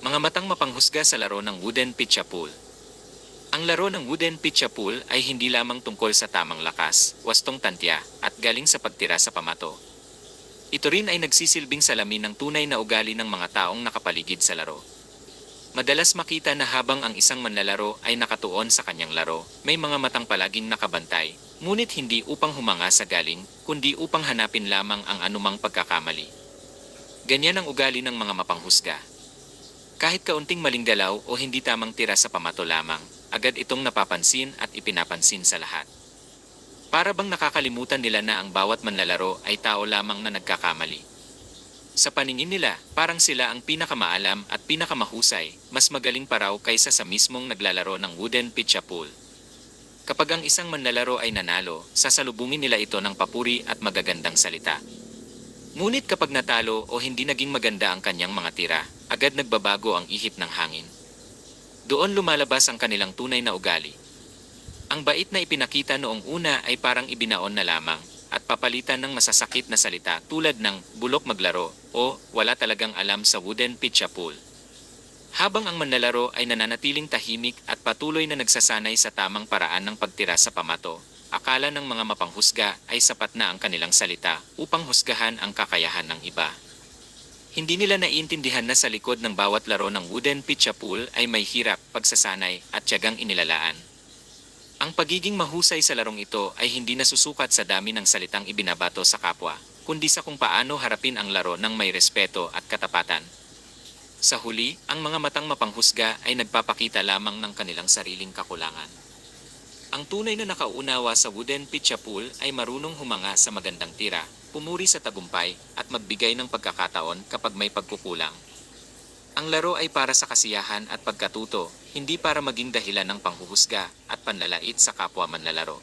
Mga matang mapanghusga sa laro ng Wooden Pitcha Pool. Ang laro ng Wooden Pitcha Pool ay hindi lamang tungkol sa tamang lakas, wastong tantya, at galing sa pagtira sa pamato. Ito rin ay nagsisilbing salamin ng tunay na ugali ng mga taong nakapaligid sa laro. Madalas makita na habang ang isang manlalaro ay nakatuon sa kanyang laro, may mga matang palaging nakabantay, ngunit hindi upang humanga sa galing, kundi upang hanapin lamang ang anumang pagkakamali. Ganyan ang ugali ng mga mapanghusga. Kahit kaunting maling galaw o hindi tamang tira sa pamato lamang, agad itong napapansin at ipinapansin sa lahat. Para bang nakakalimutan nila na ang bawat manlalaro ay tao lamang na nagkakamali. Sa paningin nila, parang sila ang pinakamaalam at pinakamahusay, mas magaling pa raw kaysa sa mismong naglalaro ng Wooden Pitcha Pool. Kapag ang isang manlalaro ay nanalo, sasalubungin nila ito ng papuri at magagandang salita. Ngunit kapag natalo o hindi naging maganda ang kanyang mga tira, agad nagbabago ang ihip ng hangin. Doon lumalabas ang kanilang tunay na ugali. Ang bait na ipinakita noong una ay parang ibinaon na lamang, at papalitan ng masasakit na salita tulad ng bulok maglaro o wala talagang alam sa Wooden Pitcha Pool. Habang ang manlalaro ay nananatiling tahimik at patuloy na nagsasanay sa tamang paraan ng pagtira sa pamato, akala ng mga mapanghusga ay sapat na ang kanilang salita upang husgahan ang kakayahan ng iba. Hindi nila naiintindihan na sa likod ng bawat laro ng Wooden Pitcha Pool ay may hirap, pagsasanay at tiyagang inilalaan. Ang pagiging mahusay sa larong ito ay hindi nasusukat sa dami ng salitang ibinabato sa kapwa, kundi sa kung paano harapin ang laro ng may respeto at katapatan. Sa huli, ang mga matang mapanghusga ay nagpapakita lamang ng kanilang sariling kakulangan. Ang tunay na nakaunawa sa Wooden Pitcha Pool ay marunong humanga sa magandang tira, pumuri sa tagumpay, at magbigay ng pagkakataon kapag may pagkukulang. Ang laro ay para sa kasiyahan at pagkatuto, hindi para maging dahilan ng panghuhusga at panlalait sa kapwa manlalaro.